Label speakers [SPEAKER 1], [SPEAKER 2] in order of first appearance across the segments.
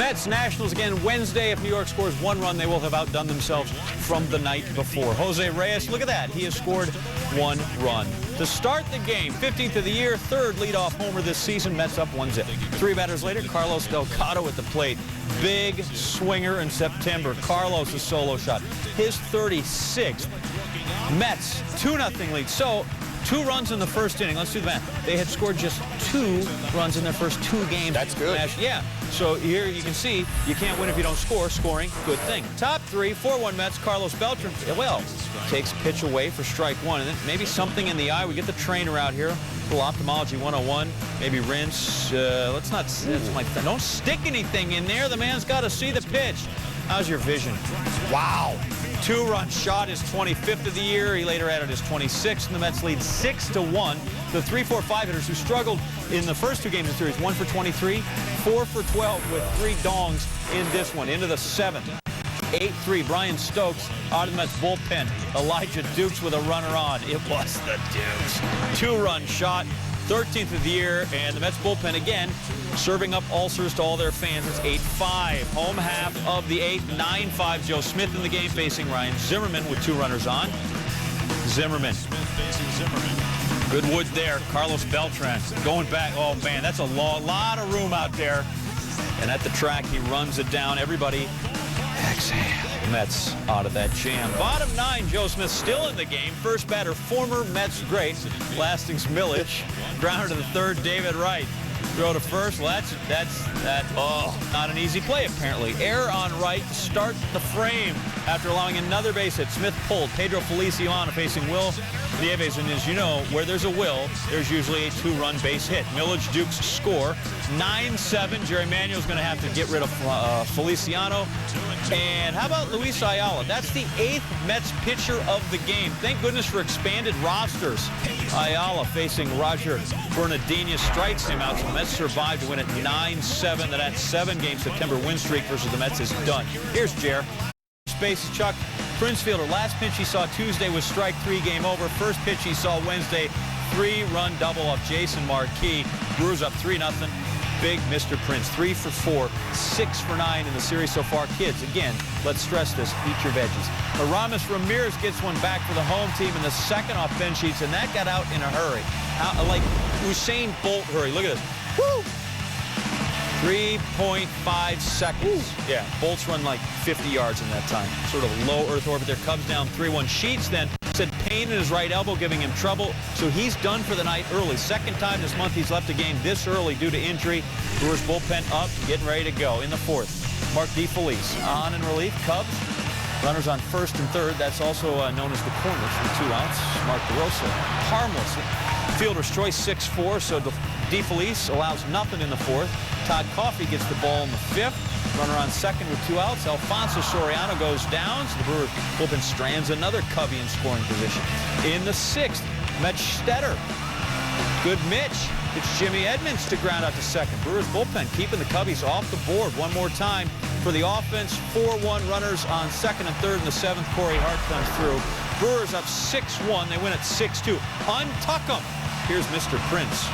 [SPEAKER 1] Mets, Nationals again Wednesday. If New York scores one run, they will have outdone themselves from the night before. Jose Reyes, look at that. He has scored one run. To start the game, 15th of the year, third leadoff homer this season. Mets up 1-0. Three batters later, Carlos Delgado at the plate. Big swinger in September. Carlos' solo shot. His 36th. Mets, 2-0 lead. So, 2 runs in the first inning. Let's do the math. They had scored just 2 runs in their first 2 games.
[SPEAKER 2] That's good.
[SPEAKER 1] Yeah. So here you can see you can't win if you don't score. Scoring, good thing. Top 3, 4-1 Mets. Carlos Beltran, well, takes pitch away for strike 1. And then maybe something in the eye. We get the trainer out here. A little ophthalmology 101. Maybe rinse. Let's not. Don't stick anything in there. The man's got to see the pitch. How's your vision? Wow. 2-run shot, his 25th of the year. He later added his 26th, and the Mets lead 6-1. The 3-4-5 hitters who struggled in the first 2 games of the series, 1 for 23, 4 for 12 with 3 dongs in this one. Into the 7th. 8-3, Brian Stokes out of the Mets bullpen. Elijah Dukes with a runner on. It was the Dukes. 2-run shot. 13th of the year, and the Mets bullpen again serving up ulcers to all their fans. It's 8-5. Home half of the 8th, 9-5. Joe Smith in the game facing Ryan Zimmerman with 2 runners on. Zimmerman. Good wood there. Carlos Beltran going back. Oh, man, that's a lot of room out there. And at the track, he runs it down. Everybody exhale. Mets out of that jam. Bottom 9, Joe Smith still in the game. First batter, former Mets great, Lastings Milledge. Grounder to the 3rd, David Wright. Throw to first. Well, not an easy play, apparently. Error on Wright to start the frame after allowing another base hit. Smith pulled. Pedro Feliciano facing Will Nieves, and as you know, where there's a Will, there's usually a 2-run base hit. Milledge Dukes score. 9-7. Jerry Manuel's going to have to get rid of Feliciano. And how about Luis Ayala? That's the 8th Mets pitcher of the game. Thank goodness for expanded rosters. Ayala facing Roger Bernardinez strikes him out. So the Mets survived to win at 9-7. That 7-game September win streak versus the Mets is done. Here's Jer. Space is Chuck Princefielder. Last pitch he saw Tuesday was strike 3, game over. First pitch he saw Wednesday, 3-run double off Jason Marquis. Brewers up 3-0. Big Mr. Prince, 3 for 4, 6 for 9 in the series so far. Kids, again, let's stress this, eat your veggies. Aramis Ramirez gets one back for the home team in the 2nd off bench sheets, and that got out in a hurry. Like Usain Bolt hurry. Look at this. Woo! 3.5 seconds. Yeah, Bolt's run like 50 yards in that time. Sort of low earth orbit there. Cubs down 3-1. Sheets then said pain in his right elbow giving him trouble, so he's done for the night early. 2nd time this month he's left the game this early due to injury. Brewers bullpen up, getting ready to go. In the 4th, Mark DeFelice on in relief. Cubs, runners on 1st and 3rd. That's also known as the corners with 2 outs. Mark DeRosa, harmless. Fielder's choice 6-4, so DeFelice allows nothing in the 4th. Todd Coffey gets the ball in the 5th. Runner on 2nd with 2 outs. Alfonso Soriano goes down, so the Brewers bullpen strands another Cubby in scoring position. In the 6th, Mitch Stetter. Good Mitch. It's Jimmy Edmonds to ground out to 2nd. Brewers bullpen keeping the Cubbies off the board one more time for the offense. 4-1 runners on 2nd and 3rd. In the 7th, Corey Hart comes through. Brewers up 6-1. They win at 6-2. Untuck them. Here's Mr. Prince.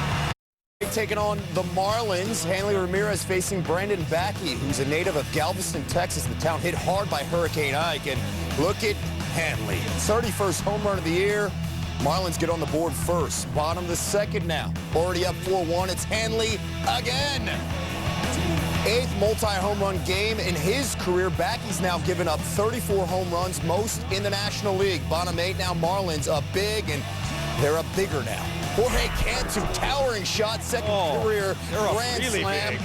[SPEAKER 2] Taking on the Marlins, Hanley Ramirez facing Brandon Backey, who's a native of Galveston, Texas. The town hit hard by Hurricane Ike, and look at Hanley. 31st home run of the year. Marlins get on the board first. Bottom of the 2nd now. Already up 4-1. It's Hanley again. 8th multi-home run game in his career. Backey's now given up 34 home runs, most in the National League. Bottom 8 now, Marlins up big, and they're up bigger now. Jorge Cantu, towering shot, 2nd career grand slam.
[SPEAKER 1] Big.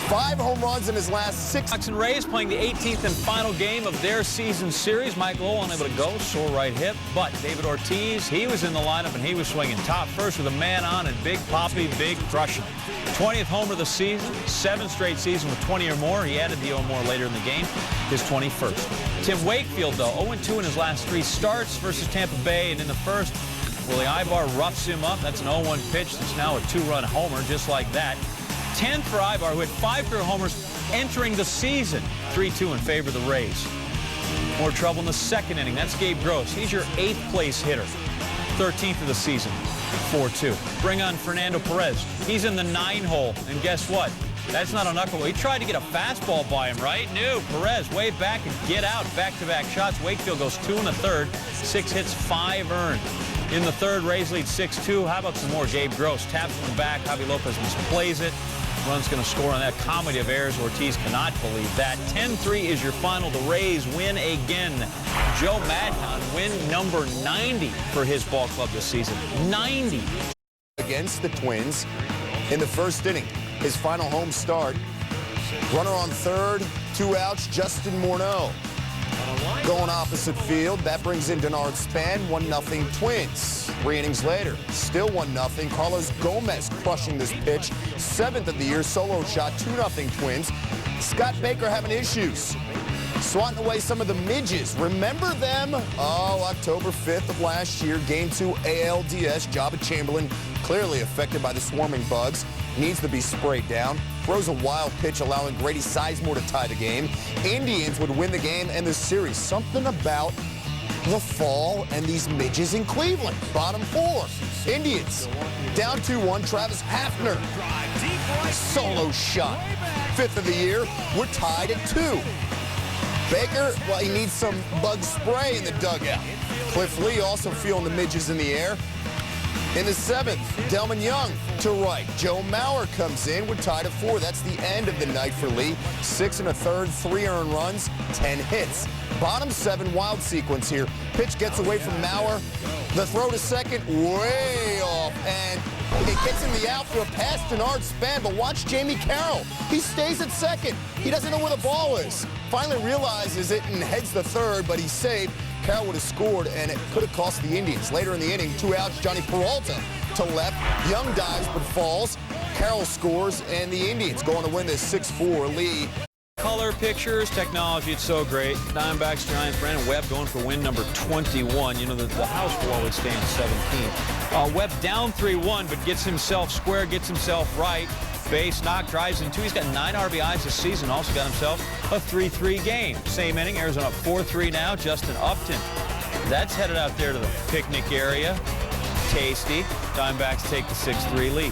[SPEAKER 2] 5 home runs in his last 6.
[SPEAKER 1] Sox and Rays playing the 18th and final game of their season series. Mike Lowell unable to go, sore right hip. But David Ortiz, he was in the lineup and he was swinging top first with a man on and Big Poppy, big crushing. 20th homer of the season, 7th straight season with 20 or more. He added the 0 more later in the game, his 21st. Tim Wakefield, though, 0-2 in his last 3 starts versus Tampa Bay. And in the 1st, Willie Ibar roughs him up. That's an 0-1 pitch. That's now a 2-run homer, just like that. 10th for Ibar, who had 5 career homers entering the season. 3-2 in favor of the Rays. More trouble in the 2nd inning. That's Gabe Gross. He's your 8th place hitter. 13th of the season. 4-2. Bring on Fernando Perez. He's in the 9 hole. And guess what? That's not a knuckleball. He tried to get a fastball by him, right? No, Perez way back and get out. Back-to-back shots. Wakefield goes 2 in the third. 6 hits, 5 earned. In the third, Rays lead 6-2. How about some more? Gabe Gross taps from back. Javi Lopez misplays it. Run's going to score on that comedy of errors. Ortiz cannot believe that. 10-3 is your final. The Rays win again. Joe Madden win number 90 for his ball club this season. 90.
[SPEAKER 2] Against the Twins in the first inning. His final home start. Runner on third, 2 outs, Justin Morneau. Going opposite field, that brings in Denard Span, 1-0 Twins. 3 innings later, still 1-0. Carlos Gomez crushing this pitch. 7th of the year, solo shot, 2-0 Twins. Scott Baker having issues. Swatting away some of the midges. Remember them? Oh, October 5th of last year, Game 2 ALDS. Jabba Chamberlain clearly affected by the swarming bugs. Needs to be sprayed down. Throws a wild pitch, allowing Grady Sizemore to tie the game. Indians would win the game and the series. Something about the fall and these midges in Cleveland. Bottom 4. Indians down 2-1. Travis Hafner. Solo shot. 5th of the year. We're tied at 2. Baker, well, he needs some bug spray in the dugout. Cliff Lee also feeling the midges in the air. In the 7th, Delman Young to right. Joe Mauer comes in. We're tied at 4. That's the end of the night for Lee. 6 1/3, 3 earned runs, 10 hits. Bottom 7, wild sequence here. Pitch gets away from Mauer. The throw to second, way off. And it gets in the outfield past Denard Span. But watch Jamie Carroll. He stays at second. He doesn't know where the ball is. Finally realizes it and heads to third, but he's saved. Carroll would have scored, and it could have cost the Indians. Later in the inning, 2 outs, Johnny Peralta to left. Young dives but falls. Carroll scores, and the Indians going to win this 6-4 lead.
[SPEAKER 1] Color pictures, technology, it's so great. Diamondbacks, Giants, Brandon Webb going for win number 21. You know, the house will always stay in 17. Webb down 3-1, but gets himself square, gets himself right. Base knock, drives in 2. He's got 9 RBIs this season. Also got himself a 3-3 game. Same inning. Arizona up 4-3 now. Justin Upton. That's headed out there to the picnic area. Tasty. Diamondbacks take the 6-3 lead.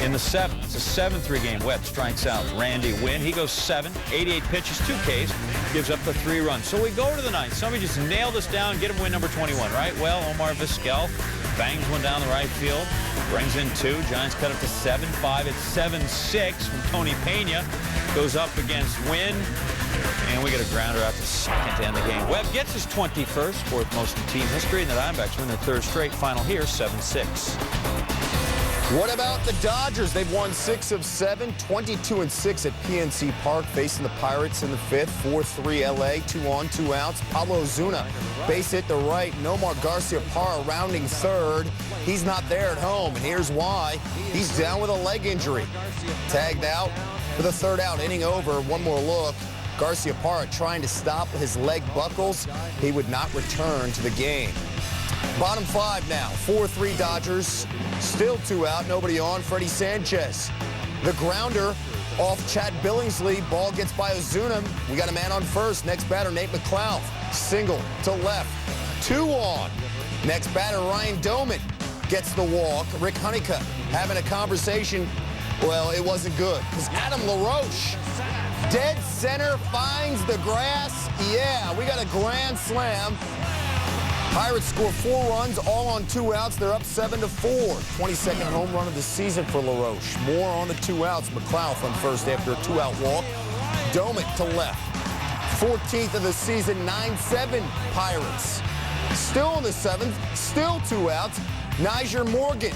[SPEAKER 1] In the 7th, it's a 7-3 game. Webb strikes out Randy Wynn. He goes 7, 88 pitches, 2 Ks, gives up the 3 runs. So we go to the 9th. Somebody just nail this down, get him win number 21, right? Well, Omar Vizquel bangs one down the right field, brings in 2. Giants cut it to 7-5. It's 7-6 from Tony Pena. Goes up against Wynn. And we get a grounder out to second to end the game. Webb gets his 21st, 4th most in team history, and the Diamondbacks win their 3rd straight. Final here, 7-6.
[SPEAKER 2] What about the Dodgers? They've won 6 of 7, 22-6 at PNC Park, facing the Pirates in the 5th. 4-3 LA, 2 on, 2 outs. Pablo Ozuna, base hit to right. Nomar Garciaparra rounding 3rd. He's not there at home, and here's why. He's down with a leg injury. Tagged out for the 3rd out, inning over. One more look. Garciaparra trying to stop his leg buckles. He would not return to the game. Bottom 5 now, 4-3 Dodgers. Still 2 out, nobody on. Freddie Sanchez. The grounder off Chad Billingsley. Ball gets by Ozuna. We got a man on first. Next batter, Nate McLeod. Single to left. 2 on. Next batter, Ryan Doman gets the walk. Rick Honeycutt having a conversation. Well, it wasn't good because Adam LaRoche, dead center, finds the grass. Yeah, we got a grand slam. Pirates score 4 runs, all on 2 outs. They're up 7-4. 22nd home run of the season for LaRoche. More on the 2 outs. McLeod on first after a 2-out walk. Doman to left. 14th of the season, 9-7 Pirates. Still in the 7th, still 2 outs. Niger Morgan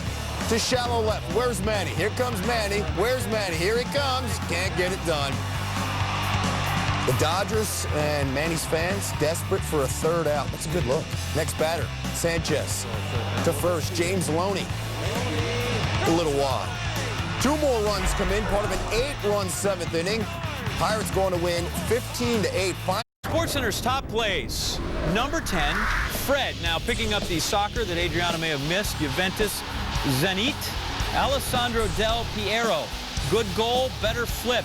[SPEAKER 2] to shallow left. Where's Manny? Here comes Manny. Where's Manny? Here he comes. Can't get it done. The Dodgers and Manny's fans desperate for a 3rd out. That's a good look. Next batter, Sanchez to first. James Loney. A little wide. 2 more runs come in, part of an 8-run 7th inning. Pirates going to win 15-8.
[SPEAKER 1] SportsCenter's top plays. Number 10, Fred. Now picking up the soccer that Adriana may have missed. Juventus, Zenit, Alessandro Del Piero. Good goal, better flip.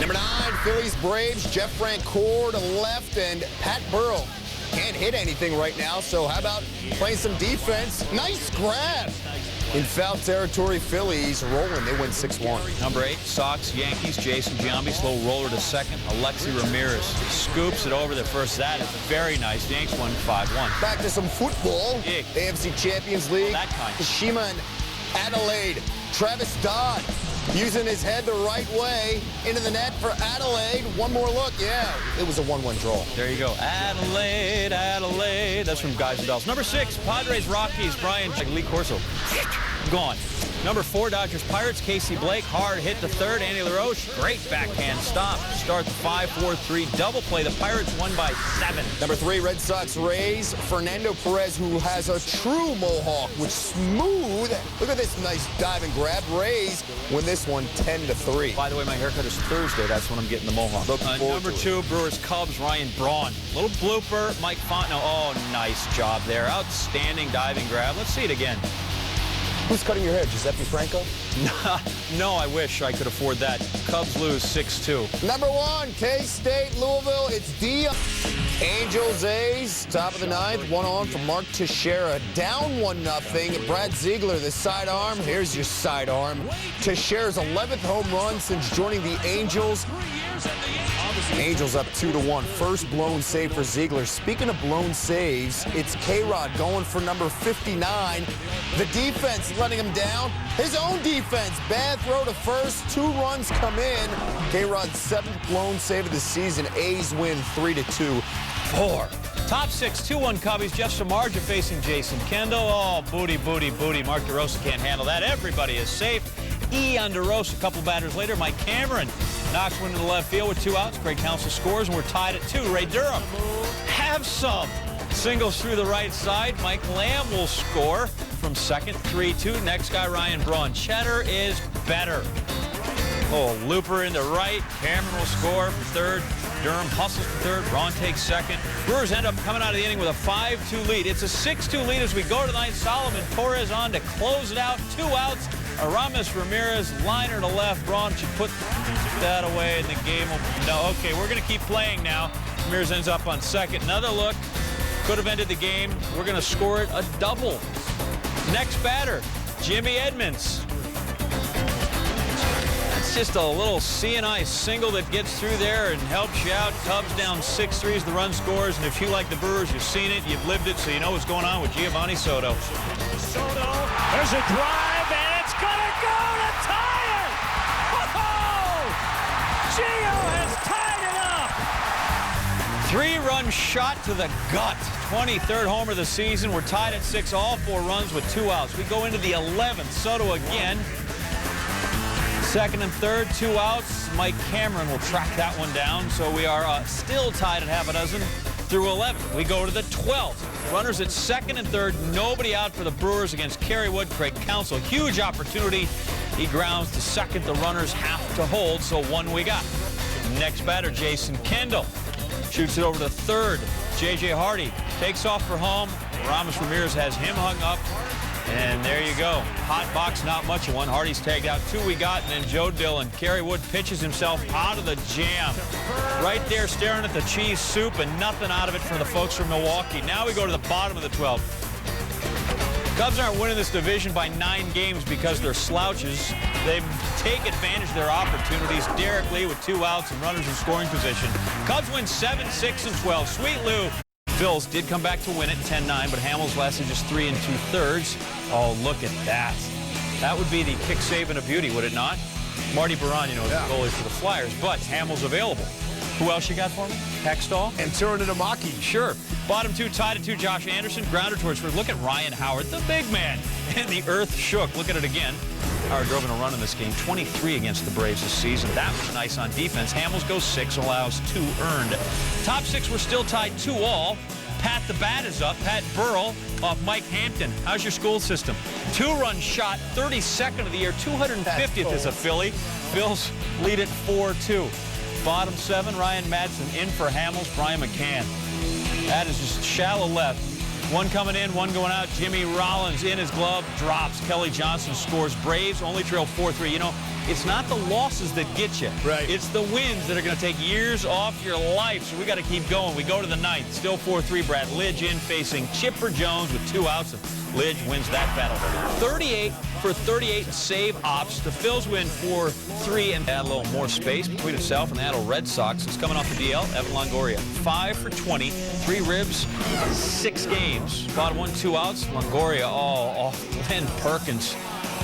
[SPEAKER 2] Number 9, Phillies Braves, Jeff Francoeur to left, and Pat Burrow can't hit anything right now, so how about playing some defense? Nice grab. In foul territory, Phillies rolling. They win 6-1.
[SPEAKER 1] Number 8, Sox, Yankees, Jason Giambi, slow roller to second. Alexi Ramirez scoops it over the first. That is very nice. Yanks won 5-1.
[SPEAKER 2] Back to some football.
[SPEAKER 1] Yeah.
[SPEAKER 2] AFC Champions League.
[SPEAKER 1] That kind.
[SPEAKER 2] Kashima and Adelaide. Travis Dodd using his head the right way into the net for Adelaide. One more look. Yeah, it was a 1-1 draw.
[SPEAKER 1] There you go. Adelaide, Adelaide. That's from Guys and Dolls. Number 6, Padres, Rockies, Brian, Lee Corso. Gone. Number 4, Dodgers, Pirates, Casey Blake. Hard hit the third. Andy LaRoche, great backhand stop. Start the 5-4-3 double play. The Pirates won by 7.
[SPEAKER 2] Number 3, Red Sox, Rays. Fernando Perez, who has a true mohawk, which smooth. Look at this nice dive and grab. Rays win this one 10-3.
[SPEAKER 1] By the way, my haircut is Thursday. That's when I'm getting the mohawk. Number 2, Brewers, Cubs, Ryan Braun. Little blooper, Mike Fontenot. Oh, nice job there. Outstanding diving grab. Let's see it again.
[SPEAKER 2] Who's cutting your hair, Giuseppe Franco?
[SPEAKER 1] No, I wish I could afford that. Cubs lose 6-2.
[SPEAKER 2] Number 1, K-State, Louisville. It's Dion. Angels, A's, top of the 9th. One on from Mark Teixeira. Down 1-0. Brad Ziegler, the sidearm. Here's your sidearm. Teixeira's 11th home run since joining the Angels. Angels up 2-1. First blown save for Ziegler. Speaking of blown saves, it's K-Rod going for number 59. The defense letting him down. His own defense. Bad throw to first. 2 runs come in. K-Rod's 7th blown save of the season. A's win 3-2. 4.
[SPEAKER 1] Top 6, 2-1 Cubbies. Jeff Samardzija facing Jason Kendall. Oh, booty, booty, booty. Mark DeRosa can't handle that. Everybody is safe. On DeRosa. A couple batters later, Mike Cameron knocks one to the left field with 2 outs. Craig Counsell scores, and we're tied at 2. Ray Durham, have some. Singles through the right side. Mike Lamb will score from second, 3-2. Next guy, Ryan Braun. Cheddar is better. Oh, looper into right. Cameron will score for third. Durham hustles for third. Braun takes second. Brewers end up coming out of the inning with a 5-2 lead. It's a 6-2 lead as we go to the ninth. Solomon Torres on to close it out. 2 outs. Aramis Ramirez, liner to left. Braun should put that away, and the game will... No, okay, we're going to keep playing now. Ramirez ends up on second. Another look. Could have ended the game. We're going to score it a double. Next batter, Jimmy Edmonds. That's just a little C&I single that gets through there and helps you out. Cubs down 6-3 as the run scores. And if you like the Brewers, you've seen it, you've lived it, so you know what's going on with Giovanni Soto.
[SPEAKER 3] Soto, there's a drive, and it's gonna go to tie it! Oh! Gio has tied it up!
[SPEAKER 1] 3-run shot to the gut. 23rd homer of the season. We're tied at 6, all 4 runs with 2 outs. We go into the 11th. Soto again. Second and third, 2 outs. Mike Cameron will track that one down. So we are still tied at half a dozen through 11. We go to the 12th. Runners at second and third. Nobody out for the Brewers against Kerry Wood. Craig Counsell. Huge opportunity. He grounds to second. The runners have to hold. So 1 we got. Next batter, Jason Kendall. Shoots it over to third. J.J. Hardy takes off for home. Aramis Ramirez has him hung up. And there you go. Hot box, not much of one. Hardy's tagged out. 2 we got, and then Joe Dillon. Kerry Wood pitches himself out of the jam. Right there staring at the cheese soup, and nothing out of it for the folks from Milwaukee. Now we go to the bottom of the 12th. Cubs aren't winning this division by 9 games because they're slouches. They take advantage of their opportunities. Derek Lee with 2 outs and runners in scoring position. Cubs win 7, 6, and 12. Sweet Lou. Phils did come back to win it 10-9, but Hamels lasted just 3 2/3. Oh, look at that. That would be the kick save and a beauty, would it not? Marty Baron, you know, is the goalie for the Flyers, but Hamels available. Who else you got for me? Hextall?
[SPEAKER 2] And Turanamaki.
[SPEAKER 1] Sure. Bottom 2 tied at 2. Josh Anderson, grounder towards first. Look at Ryan Howard, the big man. And the earth shook. Look at it again. Howard drove in a run in this game. 23 against the Braves this season. That was nice on defense. Hamels goes 6, allows 2 earned. Top 6 were still tied 2-all. Pat the Bat is up. Pat Burrell off Mike Hampton. How's your school system? 2-run shot, 32nd of the year, 250th as a Philly. Phils lead it 4-2. Bottom 7, Ryan Madsen in for Hamels, Brian McCann. That is just shallow left. 1 coming in, 1 going out. Jimmy Rollins in his glove, drops. Kelly Johnson scores. Braves only trail 4-3. You know, it's not the losses that get you.
[SPEAKER 2] Right.
[SPEAKER 1] It's the wins that are going to take years off your life. So we got to keep going. We go to the ninth. Still 4-3. Brad Lidge in facing Chipper Jones with 2 outs. And Lidge wins that battle. 38 for 38 save ops. The Phils win 4-3 and add a little more space between itself and the Seattle Red Sox. It's coming off the DL. Evan Longoria, 5 for 20, 3 ribs, 6 games. Bottom 1, 2 outs. Longoria, Glenn Perkins.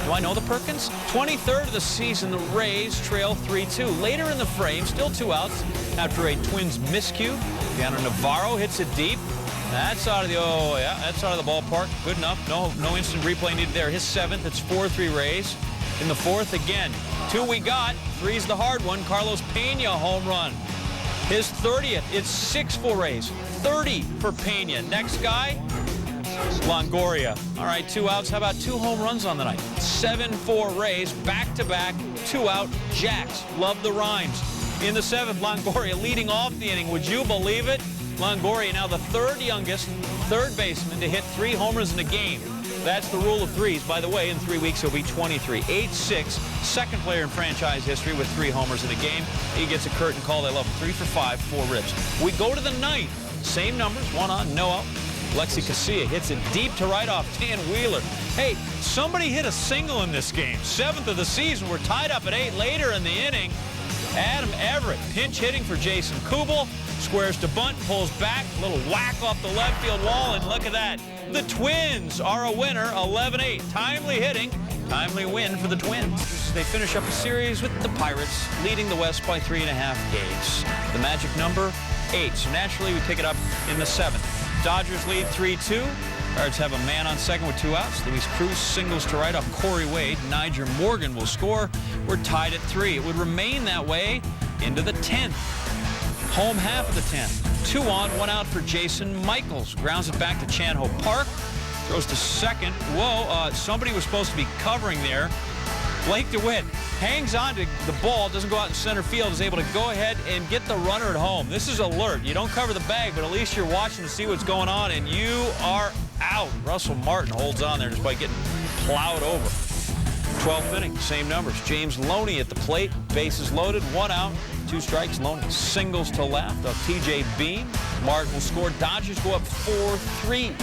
[SPEAKER 1] Do I know the Perkins? 23rd of the season, the Rays trail 3-2. Later in the frame, still 2 outs after a Twins miscue. Deanna Navarro hits it deep. That's out of the, that's out of the ballpark. Good enough. No instant replay needed there. His 7th, it's 4-3 Rays. In the 4th again. 2 we got. 3's the hard one. Carlos Pena home run. His 30th, it's 6 for Rays. 30 for Pena. Next guy, Longoria. All right, 2 outs. How about 2 home runs on the night? 7 for Rays. Back-to-back, 2-out Jacks. Love the rhymes. In the 7th, Longoria leading off the inning. Would you believe it? Longoria, now the 3rd youngest, 3rd baseman to hit 3 homers in a game. That's the rule of 3s. By the way, in 3 weeks, he'll be 23. 8-6, second player in franchise history with 3 homers in a game. He gets a curtain call. I love him. 3 for 5, 4 ribs. We go to the 9th. Same numbers, 1 on, no out. Lexi Casilla hits it deep to right off Dan Wheeler. Hey, somebody hit a single in this game. 7th of the season. We're tied up at 8 later in the inning. Adam Everett pinch hitting for Jason Kubel. Squares to bunt, pulls back, a little whack off the left field wall, and look at that. The Twins are a winner, 11-8. Timely hitting, timely win for the Twins. They finish up a series with the Pirates, leading the West by 3.5 games. The magic number, 8. So naturally, we pick it up in the 7th. Dodgers lead 3-2. Pirates have a man on second with 2 outs. Luis Cruz singles to right off Corey Wade. Niger Morgan will score. We're tied at 3. It would remain that way into the 10th. Home half of the 10th. 2 on, 1 out for Jason Michaels. Grounds it back to Chanho Park. Throws to second. Whoa, somebody was supposed to be covering there. Blake DeWitt hangs on to the ball, doesn't go out in center field, is able to go ahead and get the runner at home. This is alert. You don't cover the bag, but at least you're watching to see what's going on, and you are out. Russell Martin holds on there just by getting plowed over. 12th inning, same numbers. James Loney at the plate, bases loaded, 1 out, 2 strikes. Loney singles to left of TJ Bean. Martin will score. Dodgers go up 4-3.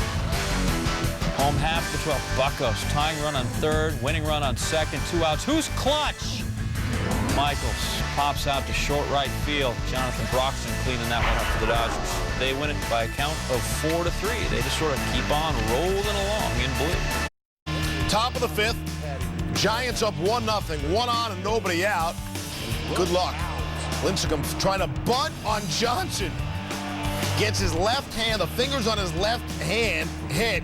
[SPEAKER 1] Home half of the 12th. Buccos tying run on 3rd, winning run on 2nd, 2 outs. Who's clutch? Michaels pops out to short right field. Jonathan Broxton cleaning that one up for the Dodgers. They win it by a count of 4-3. They just sort of keep on rolling along in blue.
[SPEAKER 2] Top of the 5th. Giants up 1-0, 1 on and nobody out. Good luck. Lincecum trying to bunt on Johnson. Gets his left hand, the fingers on his left hand hit.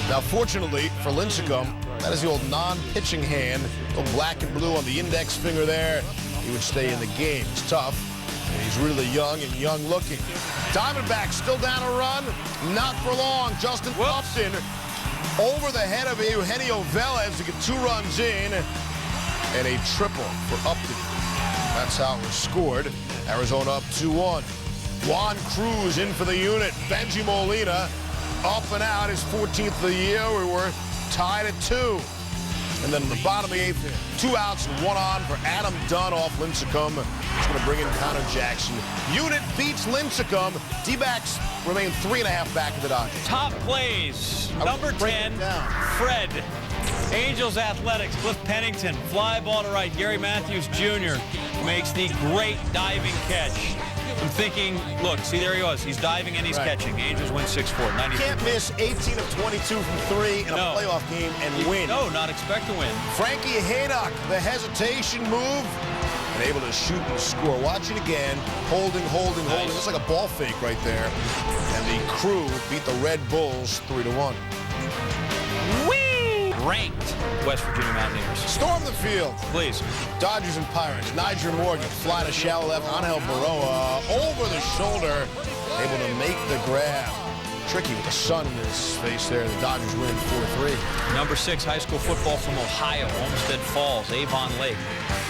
[SPEAKER 2] Now, fortunately for Lincecum, that is the old non-pitching hand. Little black and blue on the index finger there. He would stay in the game. It's tough. And he's really young and young-looking. Diamondbacks still down a run. Not for long. Justin Upton over the head of Eugenio Velez to get 2 runs in. And a triple for Upton. That's how it was scored. Arizona up 2-1. Juan Cruz in for the unit. Benji Molina up and out, his 14th of the year. We were tied at 2. And then in the bottom of the 8th, 2 outs and 1 on for Adam Dunn off Lincecum. He's going to bring in Connor Jackson. Unit beats Lincecum. D-backs remain 3.5 back of the Dodgers.
[SPEAKER 1] Top plays. Number 10, Fred. Angels Athletics, Cliff Pennington, fly ball to right. Gary Matthews Jr. makes the great diving catch. I'm thinking, look, see, there he was. He's diving and he's catching. Angels win 6-4.
[SPEAKER 2] Can't miss 18 of 22 from 3 in a playoff game and win.
[SPEAKER 1] No, not expect to win.
[SPEAKER 2] Frankie Haydock, the hesitation move, and able to shoot and score. Watch it again. Holding. Looks like a ball fake right there. And the Crew beat the Red Bulls 3-1.
[SPEAKER 1] Ranked West Virginia Mountaineers.
[SPEAKER 2] Storm the field.
[SPEAKER 1] Please.
[SPEAKER 2] Dodgers and Pirates. Niger Morgan fly to shallow left. Angel Baroa over the shoulder. Able to make the grab. Tricky with the sun in his face there. The Dodgers win 4-3.
[SPEAKER 1] Number 6, high school football from Ohio, Olmsted Falls, Avon Lake.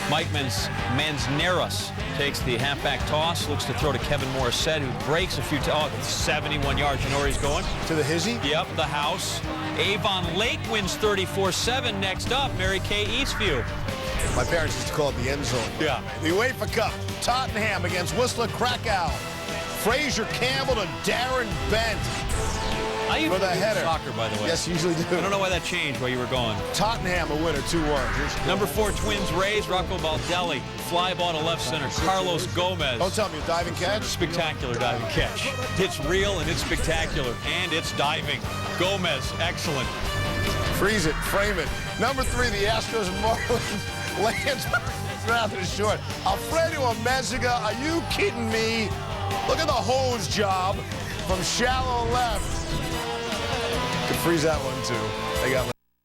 [SPEAKER 1] Mike Manzneras takes the halfback toss, looks to throw to Kevin Morissette, who breaks a few 71 yards. You know where he's going?
[SPEAKER 2] To the hizzy?
[SPEAKER 1] Yep, the house. Avon Lake wins 34-7. Next up, Mary Kay Eastview.
[SPEAKER 2] My parents used to call it the end zone.
[SPEAKER 1] Yeah.
[SPEAKER 2] The UEFA Cup, Tottenham against Wisla Krakow. Fraser Campbell to Darren Bent.
[SPEAKER 1] I used
[SPEAKER 2] For the
[SPEAKER 1] to do
[SPEAKER 2] header.
[SPEAKER 1] soccer, by the way.
[SPEAKER 2] Yes, you usually do.
[SPEAKER 1] I don't know why that changed while you were gone.
[SPEAKER 2] Tottenham a winner, 2-1.
[SPEAKER 1] Number 4, Twins Rays, Rocco Baldelli. Fly ball to left center, Carlos Gomez.
[SPEAKER 2] Don't tell me, a diving catch?
[SPEAKER 1] Spectacular diving catch. It's real and it's spectacular, and it's diving. Gomez, excellent.
[SPEAKER 2] Freeze it, frame it. Number 3, the Astros and Marlins. Lands rather short. Alfredo Amezaga, are you kidding me? Look at the hose job from shallow left. Could freeze that one too. They got